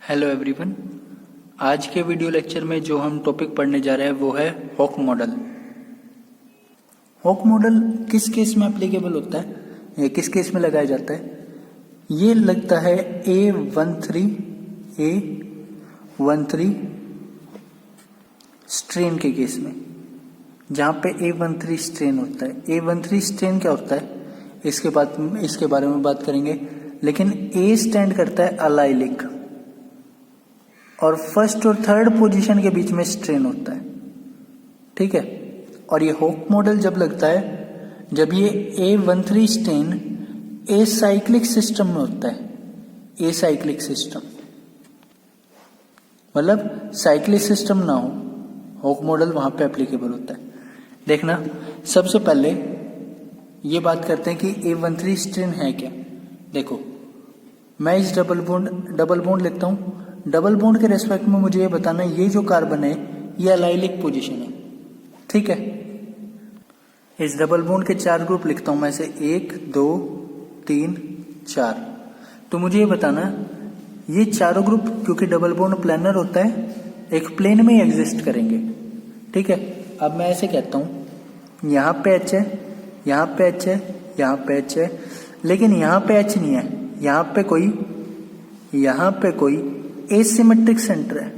Hello everyone. आज के video lecture में जो हम टॉपिक पढ़ने जा रहे हैं वो है हॉक मॉडल। हॉक मॉडल किस केस में एप्लीकेबल होता है या किस केस में लगाया जाता है? ये लगता है A13 स्ट्रेन के केस में, जहाँ पे A13 स्ट्रेन होता है। A13 स्ट्रेन क्या होता है इसके बारे में बात करेंगे, लेकिन A स्टैंड करता है अलाइलिक और फर्स्ट और थर्ड पोजीशन के बीच में स्ट्रेन होता है, ठीक है। और ये हॉक मॉडल जब लगता है जब ये A13 स्ट्रेन एसाइक्लिक सिस्टम में होता है। एसाइक्लिक सिस्टम मतलब साइक्लिक सिस्टम ना हो, हॉक मॉडल वहां पे एप्लीकेबल होता है। देखना, सबसे पहले ये बात करते हैं कि A13 स्ट्रेन है क्या। देखो, मैं इस डबल बॉन्ड लिखता हूं। डबल बॉन्ड के रेस्पेक्ट में मुझे ये बताना है ये जो कार्बन है ये अलाइलिक पोजीशन है, ठीक है। इस डबल बॉन्ड के 4 ग्रुप लिखता हूं मैं से 1 2 3 4। तो मुझे ये बताना ये चारों ग्रुप, क्योंकि डबल बॉन्ड प्लेनर होता है, एक प्लेन में ही एग्जिस्ट करेंगे, ठीक है। अब मैं ऐसे कहता हूं यहां पे H है, यहां पे H है, यहां पे H है, लेकिन यहां पे H नहीं है। यहां पे कोई एसिमेट्रिक सेंटर है।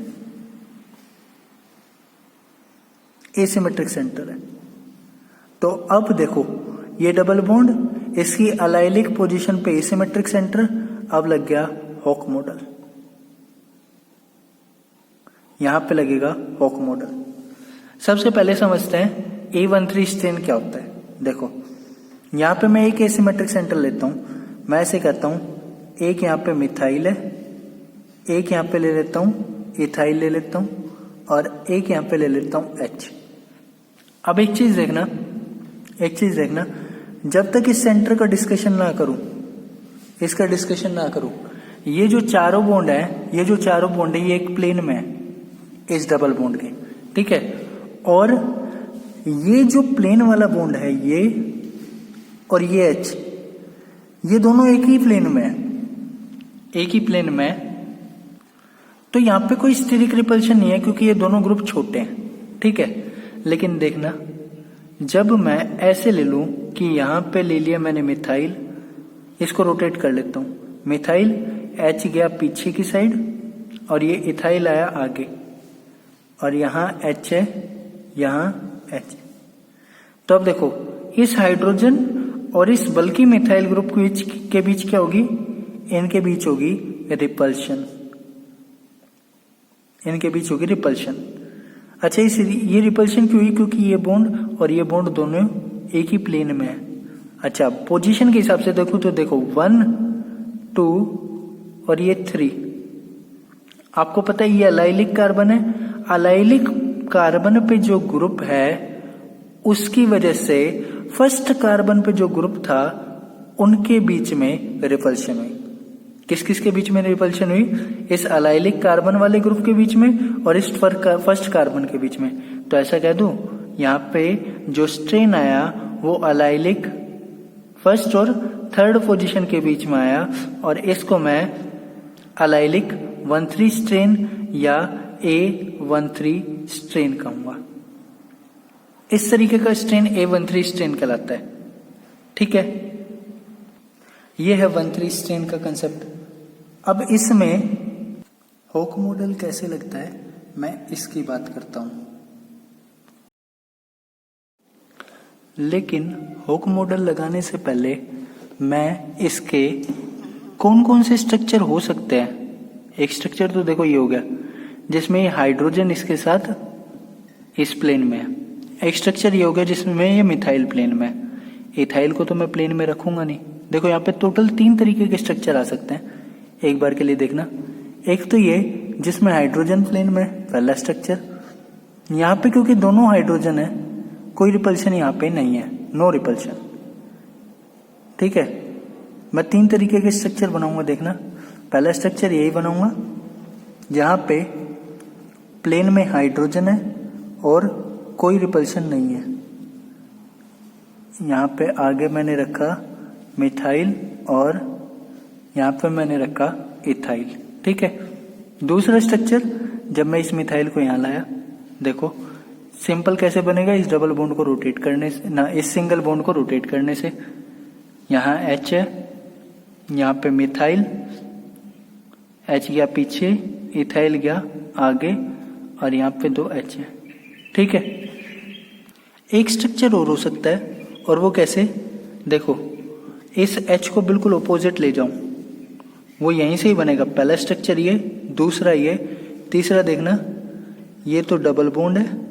एसिमेट्रिक सेंटर है। तो अब देखो, ये डबल बॉन्ड, इसकी अलाइलिक पोजीशन पे एसिमेट्रिक सेंटर, अब लग गया हॉक मॉडल। यहां पे लगेगा हॉक मॉडल। सबसे पहले समझते हैं A13 स्ट्रेन क्या होता है। देखो, यहां पे मैं एक एसिमेट्रिक सेंटर लेता हूं। मैं ऐसे कहता हूं एक यहां पे मिथाइल है, एक यहां पे ले लेता हूं इथाइल ले लेता हूं, और एक यहां पे ले लेता हूं H। अब एक चीज देखना, जब तक इस सेंटर का डिस्कशन ना करूं, ये जो चारों बॉन्ड है ये एक प्लेन में है इस डबल बॉन्ड के, ठीक है। और ये जो प्लेन वाला बॉन्ड है ये और ये H, ये दोनों एक ही प्लेन में है। तो यहां पे कोई स्टेरिक रिपल्शन नहीं है क्योंकि ये दोनों ग्रुप छोटे हैं, ठीक है। लेकिन देखना, जब मैं ऐसे ले लूं कि यहां पे ले लिया मैंने मिथाइल, इसको रोटेट कर लेता हूं, मिथाइल H गया पीछे की साइड और ये इथाइल आया आगे, और यहां H है, यहां H। तो अब देखो, इस हाइड्रोजन और इस बल्कि मिथाइल ग्रुप के बीच क्या होगी? इनके बीच होगी रिपल्शन। अच्छा, ये रिपल्शन क्यों हुई? क्योंकि ये बॉन्ड और ये बॉन्ड दोनों एक ही प्लेन में है। अच्छा, पोजीशन के हिसाब से देखो तो देखो 1 2 और ये 3। आपको पता है ये अलाइलिक कार्बन है। अलाइलिक कार्बन पे जो ग्रुप है उसकी वजह से फर्स्ट कार्बन पे जो ग्रुप था उनके बीच में रिपल्शन हुई। किस के बीच में रिपल्शन हुई? इस अलाइलिक कार्बन वाले ग्रुप के बीच में और इस फर्स्ट कार्बन के बीच में। तो ऐसा कह दूं, यहाँ पे जो स्ट्रेन आया वो अलाइलिक फर्स्ट और थर्ड पोजीशन के बीच में आया, और इसको मैं अलाइलिक 13 स्ट्रेन या A13 स्ट्रेन कहूंगा। इस तरीके का स्ट्रेन A13 स्ट्रेन कहलाता है, ठीक है। ये है 13 स्ट्रेन का कंसेप्ट। अब इसमें हॉक मॉडल कैसे लगता है मैं इसकी बात करता हूं। लेकिन हॉक मॉडल लगाने से पहले मैं इसके कौन कौन से स्ट्रक्चर हो सकते हैं। एक स्ट्रक्चर तो देखो ये हो गया जिसमें ये हाइड्रोजन इसके साथ इस प्लेन में है। एक स्ट्रक्चर ये हो गया जिसमें ये मिथाइल प्लेन में है। इथाइल को तो मैं प्लेन में रखूंगा नहीं। देखो, यहाँ पे टोटल 3 तरीके के स्ट्रक्चर आ सकते हैं। एक बार के लिए देखना, एक तो ये जिसमें हाइड्रोजन प्लेन में पहला स्ट्रक्चर। यहाँ पे क्योंकि दोनों हाइड्रोजन है, कोई रिपल्शन यहाँ पे नहीं है, नो रिपल्शन, ठीक है। मैं 3 तरीके के स्ट्रक्चर बनाऊंगा। देखना, पहला स्ट्रक्चर यही बनाऊंगा जहां पे प्लेन में हाइड्रोजन है और कोई रिपल्शन नहीं है। यहाँ पे आगे मैंने रखा मिथाइल और यहाँ पे मैंने रखा इथाइल, ठीक है। दूसरा स्ट्रक्चर, जब मैं इस मिथाइल को यहाँ लाया, देखो सिंपल कैसे बनेगा, इस डबल बॉन्ड को रोटेट करने से ना, इस सिंगल बॉन्ड को रोटेट करने से। यहाँ H है, यहाँ पे मिथाइल, H गया पीछे, इथाइल गया आगे, और यहाँ पे 2 H है। ठीक है, एक स्ट्रक्चर और हो सकता है, और वो कैसे, देखो इस H को बिल्कुल अपोजिट ले जाऊं, वो यहीं से ही बनेगा। पहला स्ट्रक्चर ये, दूसरा ये, तीसरा देखना, ये तो डबल बॉन्ड है,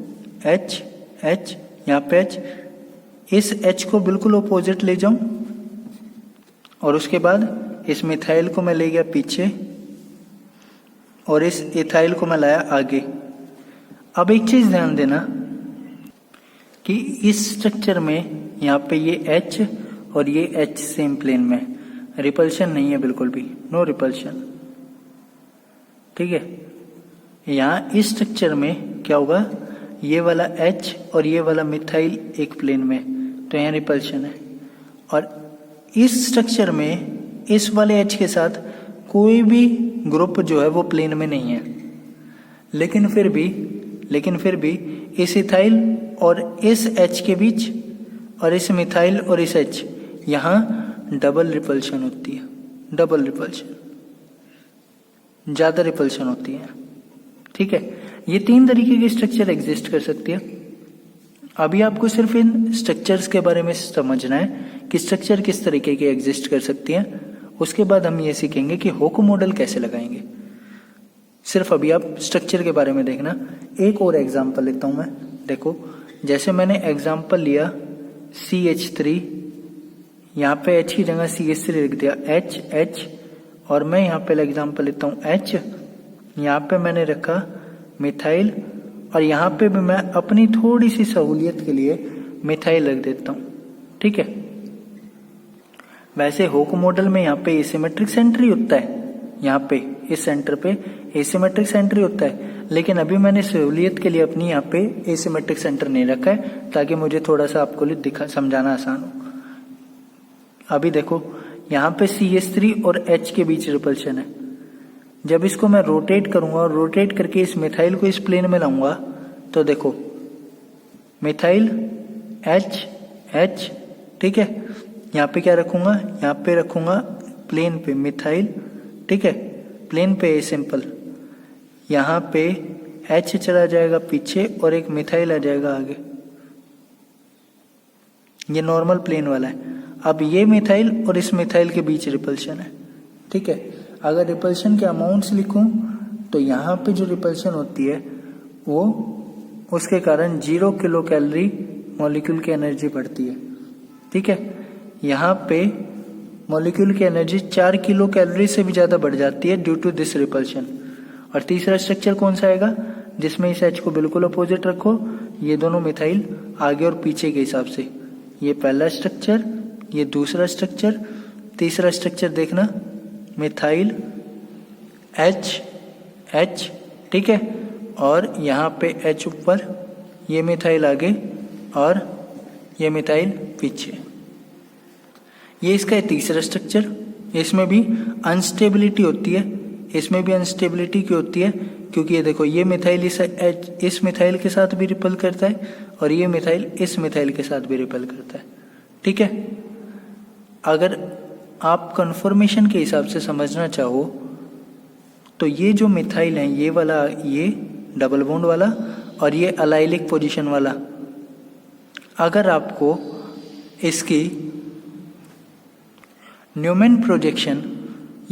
H H, यहाँ पे H, इस H को बिल्कुल अपोजिट ले जाऊं, और उसके बाद इस मिथाइल को मैं ले गया पीछे, और इस इथाइल को मैं लाया आगे। अब एक चीज ध्यान देना कि इस स्ट्रक्चर में यहाँ पे ये H और ये H सेम प्लेन में, रिपल्शन नहीं है बिल्कुल भी, नो रिपल्शन। ठीक है, यहाँ इस स्ट्रक्चर में क्या होगा, ये वाला H और ये वाला मिथाइल एक प्लेन में, तो यहाँ रिपल्शन है। और इस स्ट्रक्चर में इस वाले H के साथ कोई भी ग्रुप जो है वो प्लेन में नहीं है, लेकिन फिर भी इस इथाइल और इस H के बीच, और इस मिथाइल और इस H, यहाँ डबल रिपल्शन होती है, डबल रिपल्शन, ज्यादा रिपल्शन होती है। ठीक है, ये 3 तरीके की स्ट्रक्चर एग्जिस्ट कर सकती है। अभी आपको सिर्फ इन स्ट्रक्चर्स के बारे में समझना है कि स्ट्रक्चर किस तरीके की एग्जिस्ट कर सकती है। उसके बाद हम ये सीखेंगे कि होको मॉडल कैसे लगाएंगे। सिर्फ अभी आप स्ट्रक्चर के बारे में देखना। एक और एग्जांपल लेता हूं मैं, देखो जैसे मैंने एग्जांपल लिया CH3, यहाँ पे H की जगह CH3 लिख दिया, H H, और मैं यहाँ पे एग्जांपल लेता हूँ H, यहाँ पे मैंने रखा मिथाइल, और यहाँ पे भी मैं अपनी थोड़ी सी सहूलियत के लिए मिथाइल रख देता हूँ। ठीक है, वैसे होको मॉडल में यहाँ पे एसिमेट्रिक सेंट्री होता है, यहाँ पे इस सेंटर पे एसिमेट्रिक सेंट्री होता है, लेकिन अभी मैंने सहूलियत के लिए अपनी यहाँ पे एसिमेट्रिक सेंटर नहीं रखा है, ताकि मुझे थोड़ा सा आपको समझाना आसान हो। अभी देखो यहाँ पे CH3 और H के बीच रिपल्शन है। जब इसको मैं रोटेट करूंगा और रोटेट करके इस मिथाइल को इस प्लेन में लाऊंगा, तो देखो मिथाइल H H, ठीक है, यहाँ पे क्या रखूंगा, यहाँ पे रखूंगा प्लेन पे मिथाइल, ठीक है, प्लेन पे सिंपल, यहाँ पे H चला जाएगा पीछे और एक मिथाइल आ जाएगा आगे, ये नॉर्मल प्लेन वाला है। अब ये मिथाइल और इस मिथाइल के बीच रिपल्शन है। ठीक है, अगर रिपल्शन के अमाउंट्स लिखूं तो यहाँ पे जो रिपल्शन होती है वो उसके कारण 0 किलो कैलोरी मॉलिक्यूल की एनर्जी बढ़ती है। ठीक है, यहाँ पे मॉलिक्यूल की एनर्जी 4 किलो कैलोरी से भी ज्यादा बढ़ जाती है ड्यू टू दिस रिपल्शन। और तीसरा स्ट्रक्चर कौन सा आएगा, जिसमें इस H को बिल्कुल अपोजिट रखो, ये दोनों मिथाइल आगे और पीछे के हिसाब से, ये पहला स्ट्रक्चर, ये दूसरा स्ट्रक्चर, तीसरा स्ट्रक्चर देखना मिथाइल H H, ठीक है, और यहाँ पे H ऊपर, ये मिथाइल आगे और ये मिथाइल पीछे। ये इसका तीसरा स्ट्रक्चर, इसमें भी अनस्टेबिलिटी होती है। इसमें भी अनस्टेबिलिटी क्यों होती है, क्योंकि ये देखो ये मिथाइल इस मिथाइल के साथ भी रिपल करता है और ये मिथाइल इस मिथाइल के साथ भी रिपल करता है। ठीक है, अगर आप कन्फर्मेशन के हिसाब से समझना चाहो तो ये जो मिथाइल है, ये वाला, ये डबल बॉन्ड वाला और ये अलाइलिक पोजीशन वाला, अगर आपको इसकी न्यूमैन प्रोजेक्शन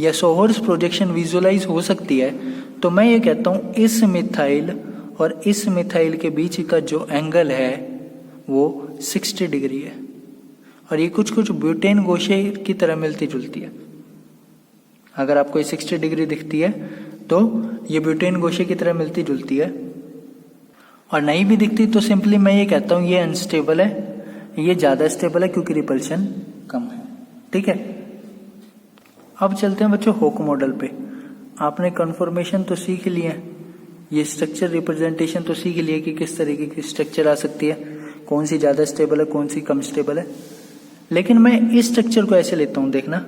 या सोहर्स प्रोजेक्शन विजुअलाइज हो सकती है, तो मैं ये कहता हूं इस मिथाइल और इस मिथाइल के बीच का जो एंगल है वो 60 डिग्री है, और ये कुछ कुछ ब्यूटेन गोशे की तरह मिलती जुलती है। अगर आपको ये 60 डिग्री दिखती है तो ये ब्यूटेन गोशे की तरह मिलती जुलती है, और नहीं भी दिखती तो सिंपली मैं ये कहता हूँ ये अनस्टेबल है, ये ज्यादा स्टेबल है क्योंकि रिपल्शन कम है। ठीक है, अब चलते हैं बच्चों होक मॉडल पे। आपने कन्फर्मेशन तो सीख लिया है, ये स्ट्रक्चर रिप्रेजेंटेशन तो सीख लिया कि किस तरीके की स्ट्रक्चर आ सकती है, कौन सी ज्यादा स्टेबल है, कौन सी कम स्टेबल है। लेकिन मैं इस स्ट्रक्चर को ऐसे लेता हूं, देखना,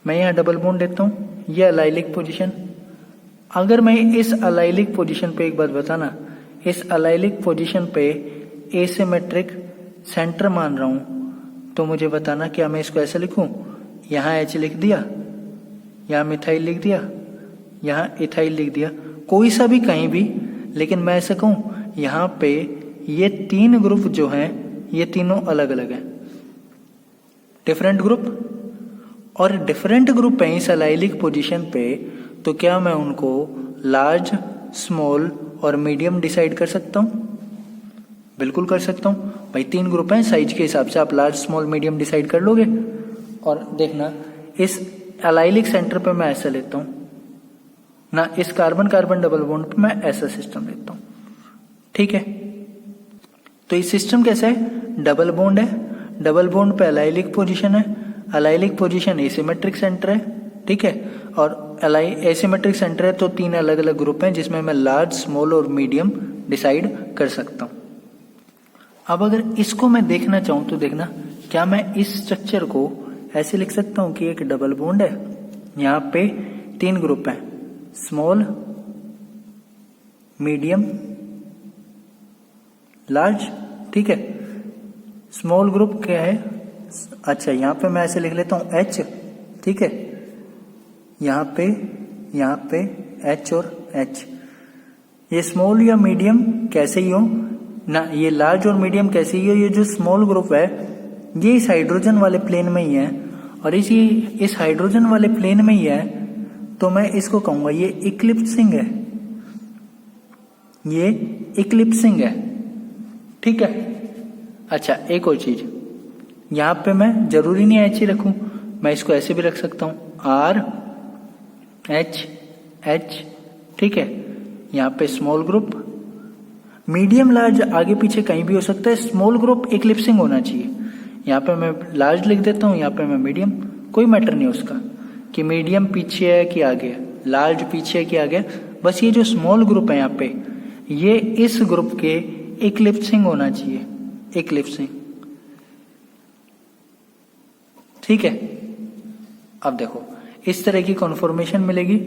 मैं यहाँ डबल बॉन्ड लेता हूँ, ये अलाइलिक पोजीशन, अगर मैं इस अलाइलिक पोजीशन पे, एक बात बताना, इस अलाइलिक पोजीशन पे एसिमेट्रिक सेंटर मान रहा हूं, तो मुझे बताना क्या मैं इसको ऐसे लिखूं, यहां H लिख दिया, यहां मिथाइल लिख दिया, यहां इथाइल लिख दिया, कोई सा भी कहीं भी, लेकिन मैं ऐसे कहूं यहां पे ये 3 ग्रुप जो हैं ये तीनों अलग अलग हैं, डिफरेंट ग्रुप, और डिफरेंट ग्रुप है इस अलाइलिक पोजीशन पे, तो क्या मैं उनको लार्ज, स्मॉल और मीडियम डिसाइड कर सकता हूं? बिल्कुल कर सकता हूं भाई, 3 ग्रुप हैं, साइज के हिसाब से आप लार्ज, स्मॉल, मीडियम डिसाइड कर लोगे। और देखना इस एलाइलिक सेंटर पे मैं ऐसा लेता हूं ना, इस कार्बन कार्बन डबल बॉन्ड पे मैं ऐसा सिस्टम लेता हूं, ठीक है। तो ये सिस्टम कैसा है, डबल बॉन्ड है, डबल बॉन्ड पे एलाइलिक पोजीशन है, एलाइलिक पोजीशन एसिमेट्रिक सेंटर है, ठीक है, और एसिमेट्रिक सेंटर है तो 3 अलग अलग ग्रुप हैं जिसमें मैं लार्ज, स्मॉल और मीडियम डिसाइड कर सकता हूं। अब अगर इसको मैं देखना चाहूं तो देखना, क्या मैं इस स्ट्रक्चर को ऐसे लिख सकता हूं कि एक डबल बॉन्ड है, यहां पे 3 ग्रुप हैं, स्मॉल, मीडियम, लार्ज, ठीक है। स्मॉल ग्रुप क्या है, अच्छा यहां पे मैं ऐसे लिख लेता हूं H, ठीक है, यहां पे H और H, ये स्मॉल या मीडियम कैसे ही हो ना, ये लार्ज और मीडियम कैसे ही हो, ये जो स्मॉल ग्रुप है ये इस हाइड्रोजन वाले प्लेन में ही है, और इस हाइड्रोजन वाले प्लेन में ही है, तो मैं इसको कहूंगा ये इक्लिप्सिंग है, ये इक्लिप्सिंग है, ठीक है। अच्छा एक और चीज, यहां पे मैं जरूरी नहीं H ही रखूं, मैं इसको ऐसे भी रख सकता हूं R H H, ठीक है। यहां पे स्मॉल ग्रुप, मीडियम लार्ज आगे पीछे कहीं भी हो सकता है, स्मॉल ग्रुप इक्लिप्सिंग होना चाहिए। यहाँ पे मैं लार्ज लिख देता हूँ, यहाँ पे मैं मीडियम, कोई मैटर नहीं उसका कि मीडियम पीछे है कि आगे है, लार्ज पीछे है कि आगे है, बस ये जो स्मॉल ग्रुप है यहाँ पे ये इस ग्रुप के इक्लिप्सिंग होना चाहिए, इक्लिप्सिंग, ठीक है। अब देखो इस तरह की कॉन्फॉर्मेशन मिलेगी,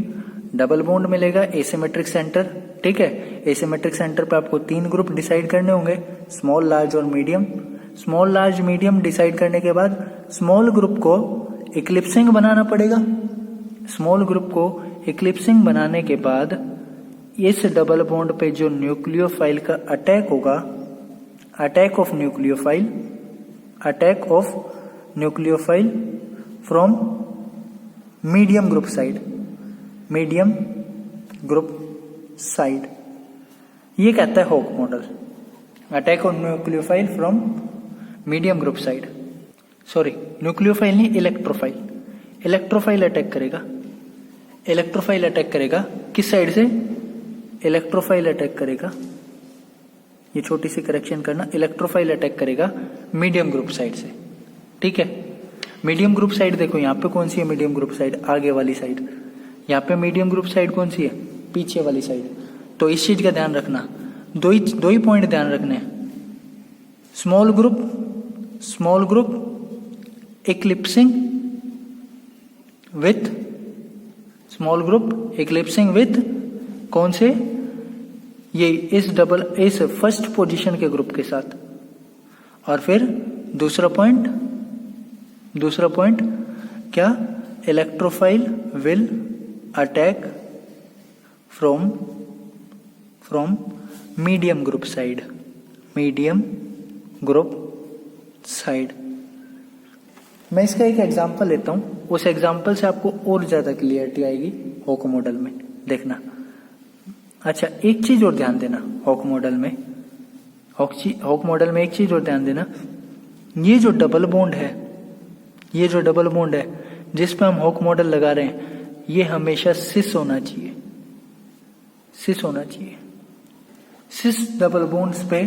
डबल बॉन्ड मिलेगा, एसिमेट्रिक सेंटर, ठीक है। एसिमेट्रिक सेंटर पे आपको 3 ग्रुप डिसाइड करने होंगे, स्मॉल, लार्ज और medium. Small, large, medium decide करने के बाद स्मॉल ग्रुप को इक्लिप्सिंग बनाना पड़ेगा। स्मॉल ग्रुप को इक्लिप्सिंग बनाने के बाद इस डबल बॉन्ड पे जो न्यूक्लियोफाइल का अटैक होगा, attack of nucleophile from medium group side, medium group side, ये कहता है hawk model, attack on nucleophile from medium group side, sorry nucleophile नहीं, इलेक्ट्रोफाइल, इलेक्ट्रोफाइल अटैक करेगा, इलेक्ट्रोफाइल अटैक करेगा किस साइड से, इलेक्ट्रोफाइल अटैक करेगा, ये छोटी सी करेक्शन करना, इलेक्ट्रोफाइल अटैक करेगा मीडियम ग्रुप साइड से, ठीक है। मीडियम ग्रुप साइड देखो यहाँ पे कौन सी है, मीडियम ग्रुप साइड आगे वाली साइड, यहाँ पे मीडियम ग्रुप साइड कौन सी है, पीछे वाली साइड। तो इस चीज का ध्यान रखना, दो ही पॉइंट ध्यान रखने हैं, small group eclipsing with, small group eclipsing with कौन से, ये इस फर्स्ट पोजीशन के ग्रुप के साथ। और फिर दूसरा पॉइंट क्या, electrophile will attack from medium group side, medium group side. मैं इसका एक एग्जांपल लेता हूं, उस एग्जांपल से आपको और ज्यादा क्लियरिटी आएगी हॉक मॉडल में, देखना। अच्छा एक चीज और ध्यान देना, हॉक मॉडल में एक चीज और ध्यान देना, ये जो डबल बॉन्ड है जिस पे हम हॉक मॉडल लगा रहे हैं, ये हमेशा सिस होना चाहिए, सिस डबल बॉन्ड्स पे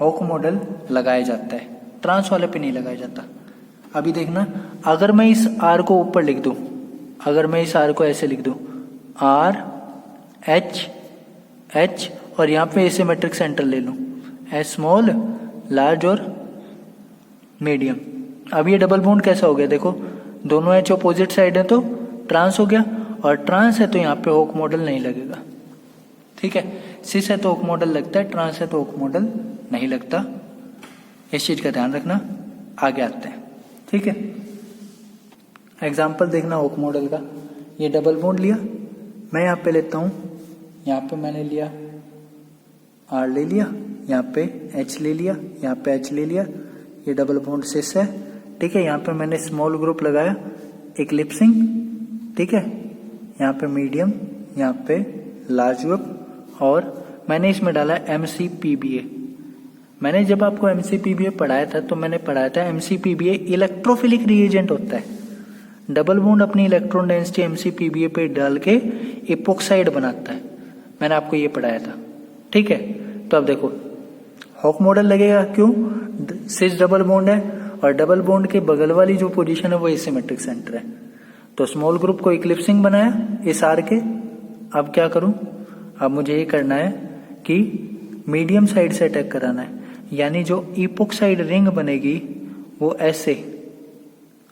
हॉक मॉडल लगाया जाता है, ट्रांस वाले पे नहीं लगाया जाता। अभी देखना, अगर मैं इस आर को ऊपर लिख दूं, अगर मैं इस आर को ऐसे लिख दूं, आर एच और यहां पे एसिमेट्रिक सेंटर ले लूं, स्मॉल, लार्ज और मीडियम। अब ये डबल बॉन्ड कैसा हो गया, देखो दोनों एच अपोजिट साइड है तो ट्रांस हो गया, और ट्रांस है तो यहाँ पे होक मॉडल नहीं लगेगा। ठीक है, सिस है तो होक मॉडल लगता है, ट्रांस है तो होक मॉडल नहीं लगता। इस चीज का ध्यान रखना। आगे आते हैं। ठीक है, एग्जाम्पल देखना होक मॉडल का। ये डबल बॉन्ड लिया, मैं यहाँ पे लेता हूँ, यहाँ पे मैंने लिया R ले लिया, यहाँ पे H ले लिया, यहाँ पे H ले लिया, ये डबल बॉन्ड सिस है। ठीक है, यहाँ पे मैंने स्मॉल ग्रुप लगाया इक्लिप्सिंग। ठीक है, यहाँ पे मीडियम, यहाँ पे लार्ज ग्रुप, और मैंने इसमें डाला MCPBA। मैंने जब आपको MCPBA पढ़ाया था तो मैंने पढ़ाया था MCPBA इलेक्ट्रोफिलिक रिएजेंट होता है। डबल बॉन्ड अपनी इलेक्ट्रॉन डेंसिटी MCPBA पे डाल के इपोक्साइड बनाता है, मैंने आपको ये पढ़ाया था। ठीक है, तो अब देखो हॉक मॉडल लगेगा, क्यों? सिस डबल बॉन्ड है और डबल बॉन्ड के बगल वाली जो पोजीशन है वो एसिमेट्रिक सेंटर है। तो स्मॉल ग्रुप को इक्लिप्सिंग बनाया इस आर के। अब क्या करूं? अब मुझे ये करना है कि मीडियम साइड से अटैक कराना है, यानी जो इपोक्साइड रिंग बनेगी वो ऐसे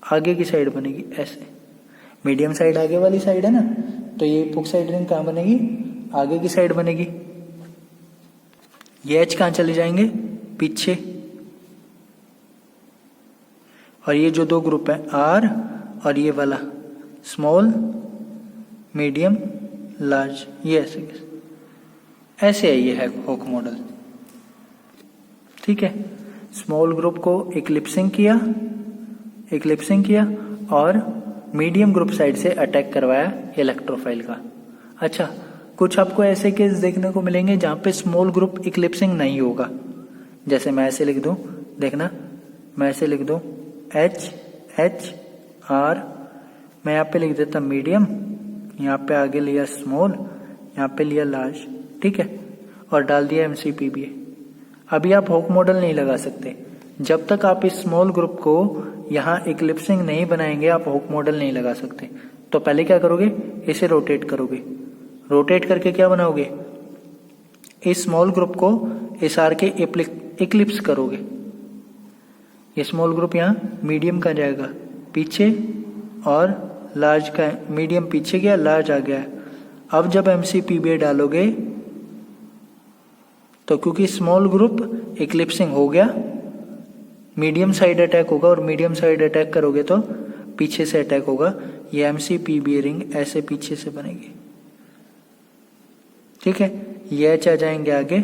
आगे की साइड बनेगी, ऐसे। मीडियम साइड आगे वाली साइड है ना, तो ये इपोक्साइड रिंग कहाँ बनेगी? आगे की साइड बनेगी। ये H कहाँ चले जाएंगे? पीछे। और ये जो दो ग्रुप है R और ये वाला स्मॉल, मीडियम, लार्ज, ये ऐसे है। ये है होक मॉडल। ठीक है, स्मॉल ग्रुप को इक्लिप्सिंग किया और मीडियम ग्रुप साइड से अटैक करवाया इलेक्ट्रोफाइल का। अच्छा, कुछ आपको ऐसे केस देखने को मिलेंगे जहां पे स्मॉल ग्रुप इक्लिप्सिंग नहीं होगा। जैसे मैं ऐसे लिख दूं, देखना, मैं ऐसे लिख दूं HR, मैं यहाँ पे लिख देता मीडियम, यहाँ पे आगे लिया स्मॉल, यहाँ पे लिया लार्ज। ठीक है, और डाल दिया MCPBA। अभी आप होक मॉडल नहीं लगा सकते जब तक आप इस स्मॉल ग्रुप को यहाँ इक्लिप्सिंग नहीं बनाएंगे, आप होक मॉडल नहीं लगा सकते। तो पहले क्या करोगे? इसे रोटेट करोगे। रोटेट करके क्या बनाओगे? इस स्मॉल ग्रुप को इस आर के इक्लिप्स करोगे। ये स्मॉल ग्रुप यहाँ मीडियम का जाएगा पीछे, और लार्ज का, मीडियम पीछे गया, लार्ज आ गया। अब जब MCPBA डालोगे तो क्योंकि स्मॉल ग्रुप इक्लिप्सिंग हो गया, मीडियम साइड अटैक होगा, और मीडियम साइड अटैक करोगे तो पीछे से अटैक होगा। ये MCPBA रिंग ऐसे पीछे से बनेगी। ठीक है, ये H आ जाएंगे आगे,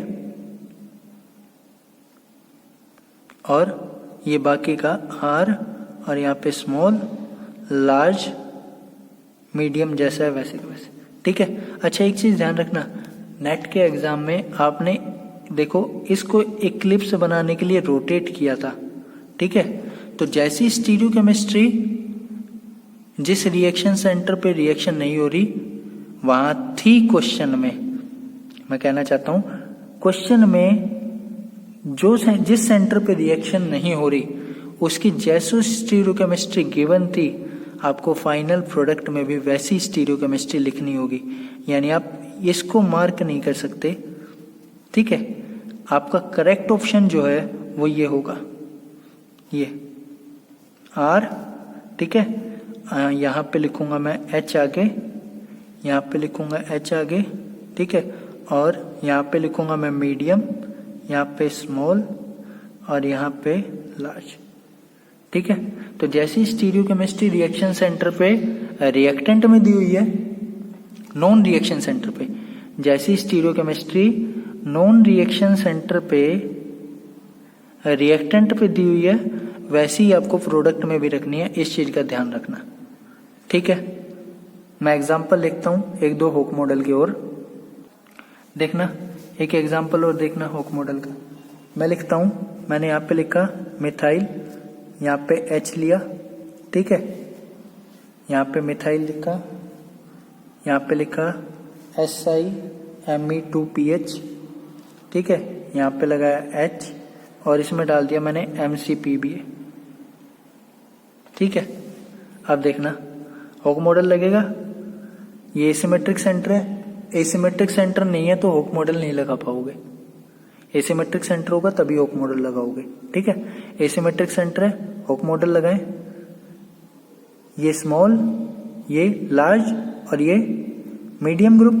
और ये बाकी का R, और यहाँ पे स्मॉल, लार्ज, मीडियम जैसा है वैसे का वैसे। ठीक है, अच्छा एक चीज ध्यान रखना, नेट के एग्जाम में आपने देखो इसको इक्लिप्स बनाने के लिए रोटेट किया था। ठीक है, तो जैसी स्टीरियोकेमिस्ट्री जिस रिएक्शन सेंटर पे रिएक्शन नहीं हो रही वहां थी क्वेश्चन में, मैं कहना चाहता हूं क्वेश्चन में जो जिस सेंटर पे रिएक्शन नहीं हो रही उसकी जैसी स्टीरियोकेमिस्ट्री गिवन थी, आपको फाइनल प्रोडक्ट में भी वैसी स्टीरियोकेमिस्ट्री लिखनी होगी। यानी आप इसको मार्क नहीं कर सकते। ठीक है, आपका करेक्ट ऑप्शन जो है वो ये होगा, ये R। ठीक है, यहाँ पे लिखूंगा मैं H आगे, यहाँ पे लिखूंगा H आगे। ठीक है, और यहाँ पे लिखूंगा मैं मीडियम, यहाँ पे स्मॉल, और यहाँ पे लार्ज। ठीक है, तो जैसी स्टीरियोकेमिस्ट्री रिएक्शन सेंटर पे रिएक्टेंट में दी हुई है, नॉन रिएक्शन सेंटर पे, जैसी स्टीरियोकेमिस्ट्री नॉन रिएक्शन सेंटर पे रिएक्टेंट पे दी हुई है वैसी ही आपको प्रोडक्ट में भी रखनी है। इस चीज का ध्यान रखना। ठीक है, मैं एग्जांपल लिखता हूं एक दो होक मॉडल की ओर। देखना, एक एग्जांपल और देखना होक मॉडल का। मैं लिखता हूं, मैंने यहाँ पे लिखा मिथाइल, यहाँ पे H लिया। ठीक है, यहाँ पे मिथाइल लिखा, यहाँ पे लिखा SiMe2PH। ठीक है, यहाँ पे लगाया H और इसमें डाल दिया मैंने MCPBA। ठीक है, अब देखना होक मॉडल लगेगा। ये एसिमेट्रिक सेंटर है, एसिमेट्रिक सेंटर नहीं है तो होक मॉडल नहीं लगा पाओगे। एसिमेट्रिक सेंटर होगा तभी होक मॉडल लगाओगे। ठीक है, एसिमेट्रिक सेंटर है, होक मॉडल लगाएं। ये स्मॉल, ये लार्ज, और ये मीडियम ग्रुप।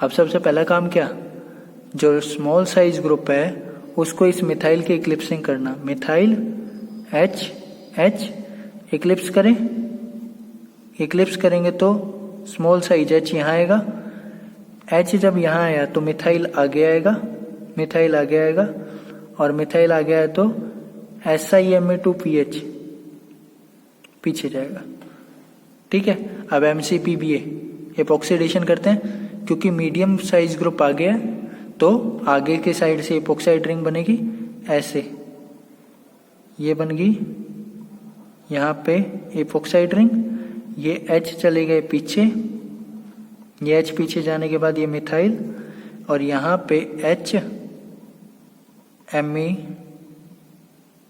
अब सबसे पहला काम क्या, जो स्मॉल साइज ग्रुप है उसको इस मिथाइल की इक्लिप्सिंग करना। मिथाइल H इक्लिप्स करें, इक्लिप्स करेंगे तो स्मॉल साइज H यहाँ आएगा। H जब यहाँ आया तो मिथाइल आगे आएगा, मिथाइल आगे आएगा, और मिथाइल आगे आया तो SiMe2PH पीछे जाएगा। ठीक है, अब MCPBA एपॉक्सीडेशन करते हैं, क्योंकि मीडियम साइज ग्रुप आ गया तो आगे के साइड से एपॉक्साइड रिंग बनेगी ऐसे, ये बन गई यहाँ पे एपॉक्साइड रिंग। ये H चले गए पीछे, ये H पीछे जाने के बाद ये मिथाइल, और यहाँ पे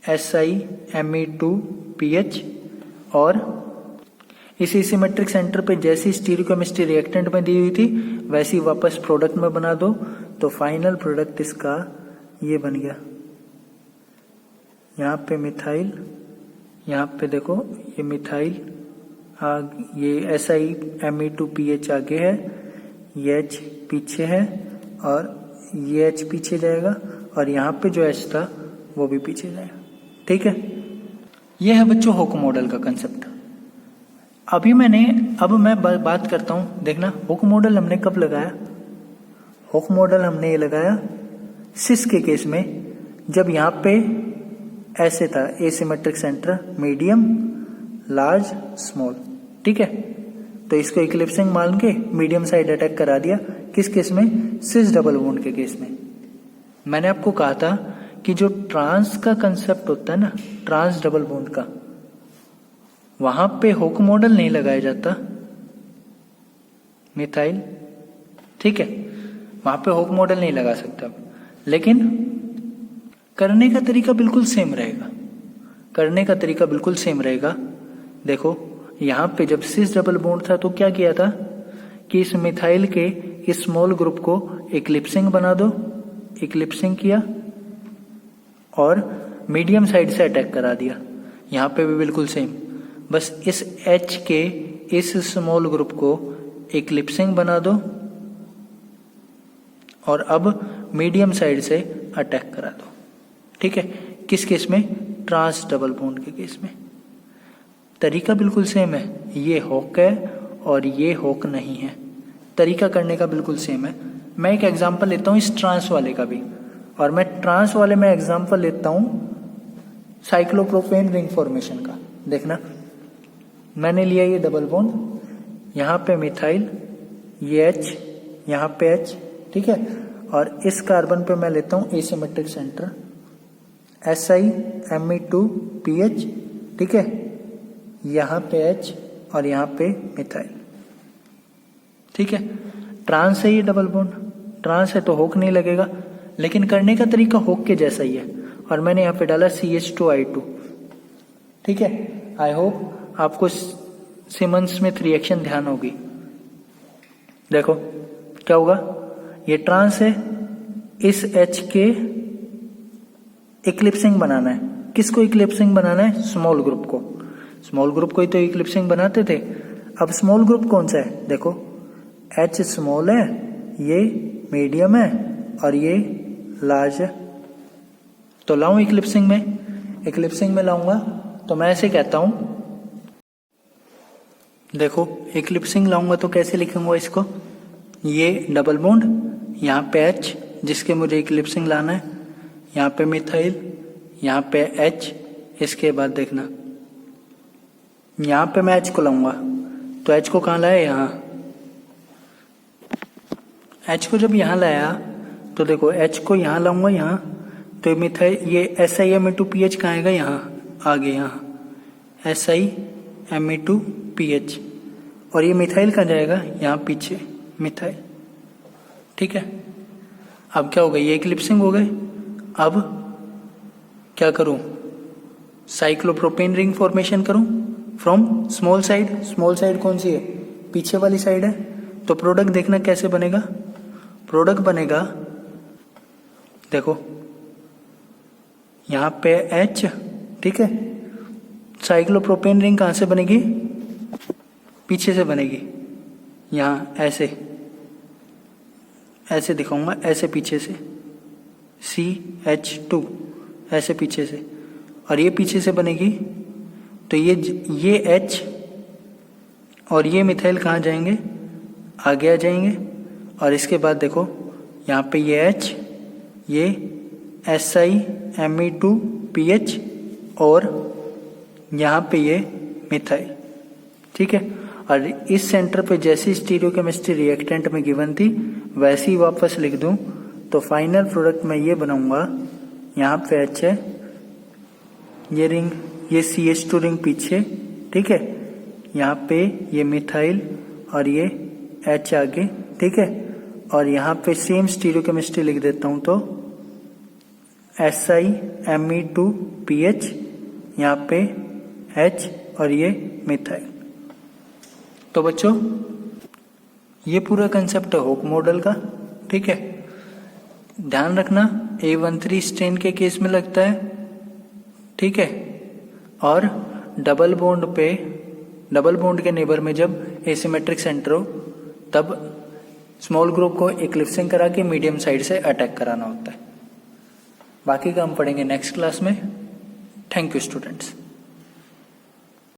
SiMe2PH, और इसी सिमेट्रिक सेंटर पे जैसी स्टीरियोकेमिस्ट्री रिएक्टेंट में दी हुई थी वैसी वापस प्रोडक्ट में बना दो, तो फाइनल प्रोडक्ट इसका ये बन गया। यहाँ पे मिथाइल, यहाँ पे देखो ये मिथाइल, ये SiMe2PH आगे है, ये H पीछे है, और ये H पीछे जाएगा, और यहाँ पे जो H था वो भी पीछे जाएगा। ठीक है, ये है बच्चों हुक मॉडल का कंसेप्ट। अब मैं बात करता हूँ, देखना हुक मॉडल हमने कब लगाया। हुक मॉडल हमने ये लगाया सिस के केस में, जब यहाँ पे ऐसे था asymmetric centre, medium, large, small. ठीक है, तो इसको इक्लिप्सिंग मान के मीडियम साइड अटैक करा दिया। किस केस में, सिस डबल बॉन्ड के केस में। मैंने आपको कहा था कि जो ट्रांस का कंसेप्ट होता है ना, ट्रांस डबल बॉन्ड का, वहां पे हुक मॉडल नहीं लगाया जाता मिथाइल। ठीक है, वहां पे हुक मॉडल नहीं लगा सकता, लेकिन करने का तरीका बिल्कुल सेम रहेगा। करने का तरीका बिल्कुल सेम रहेगा। देखो यहाँ पे जब सिस डबल बॉन्ड था तो क्या किया था कि इस मिथाइल के इस स्मॉल ग्रुप को इक्लिप्सिंग बना दो, इक्लिप्सिंग किया और मीडियम साइड से अटैक करा दिया। यहाँ पे भी बिल्कुल सेम, बस इस H के इस स्मॉल ग्रुप को इक्लिप्सिंग बना दो और अब मीडियम साइड से अटैक करा दो। ठीक है, किस केस में, ट्रांस डबल बॉन्ड के केस में। तरीका बिल्कुल सेम है, ये हुक है और ये हुक नहीं है, तरीका करने का बिल्कुल सेम है। मैं एक एग्जांपल लेता हूँ इस ट्रांस वाले का भी, और मैं ट्रांस वाले में एग्जांपल लेता हूँ साइक्लोप्रोपेन रिंग फॉर्मेशन का। देखना, मैंने लिया ये डबल बॉन्ड, यहाँ पे मिथाइल, ये H, यहाँ पे H, ठीक है, और इस कार्बन पे मैं लेता हूँ एसिमेट्रिक सेंटर SiMe2PH, ठीक है, यहाँ पे H और यहाँ पे मिथाइल। ठीक है, ट्रांस है ये डबल बॉन्ड, ट्रांस है तो हुक नहीं लगेगा, लेकिन करने का तरीका हुक के जैसा ही है। और मैंने यहाँ पे डाला CH2I2। ठीक है, आई होप आपको सिमन स्मिथ रिएक्शन ध्यान होगी। देखो क्या होगा, ये ट्रांस है, इस H के इक्लिप्सिंग बनाना है। किसको इक्लिप्सिंग बनाना है, स्मॉल ग्रुप को। स्मॉल ग्रुप को ही तो इक्लिप्सिंग बनाते थे। अब स्मॉल ग्रुप कौन सा है, देखो H स्मॉल है, ये मीडियम है और ये लार्ज है। तो लाऊं इक्लिप्सिंग में, इक्लिप्सिंग में लाऊंगा तो मैं ऐसे कहता हूं, देखो इक्लिप्सिंग लाऊंगा तो कैसे लिखूंगा इसको, ये डबल बॉन्ड, यहाँ पे H जिसके मुझे इक्लिप्सिंग लाना है, यहाँ पे मिथाइल, यहाँ पे H, इसके बाद देखना यहाँ पे मैं H को लाऊंगा, तो H को कहाँ लाया, यहाँ। H को जब यहाँ लाया तो देखो H को यहाँ लाऊंगा, यहाँ तो मिथाइल, ये SiMe2PH कहाँ आएगा, यहाँ आगे, यहाँ SiMe2PH, और ये मिथाइल कहाँ जाएगा, यहाँ पीछे मिथाइल। ठीक है, अब क्या हो गया, ये इक्लिप्सिंग हो गए। अब क्या करूं, साइक्लोप्रोपेन रिंग फॉर्मेशन करूं from small side. Small side कौन सी है, पीछे वाली साइड है। तो प्रोडक्ट देखना कैसे बनेगा, प्रोडक्ट बनेगा, देखो यहाँ पे H, ठीक है, साइक्लोप्रोपेन रिंग कहाँ से बनेगी, पीछे से बनेगी, यहाँ ऐसे दिखाऊंगा, ऐसे पीछे से CH2 ऐसे पीछे से, और ये पीछे से बनेगी तो ये H और ये मिथाइल कहाँ जाएंगे, आगे आ जाएंगे। और इसके बाद देखो यहाँ पे ये H, ये SiMe2PH और यहाँ पे ये मिथाइल, ठीक है। और इस सेंटर पे जैसी स्टीरियोकेमिस्ट्री रिएक्टेंट में गिवन थी वैसी वापस लिख दूं तो फाइनल प्रोडक्ट में ये बनाऊंगा। यहाँ पे H है, ये रिंग, ये CH2 रिंग पीछे, ठीक है। यहाँ पे ये मिथाइल और ये H आगे, ठीक है। और यहाँ पे सेम स्टीरियोकेमिस्ट्री लिख देता हूं तो SiMe2PH, यहाँ पे H और ये मिथाइल। तो बच्चों ये पूरा कंसेप्ट है होक मॉडल का, ठीक है। ध्यान रखना A13 स्ट्रेन के केस में लगता है, ठीक है। और डबल बॉन्ड के नेबर में जब एसिमेट्रिक सेंटर हो तब स्मॉल ग्रुप को इक्लिप्सिंग करा के मीडियम साइड से अटैक कराना होता है। बाकी का हम पढ़ेंगे नेक्स्ट क्लास में। Thank you students.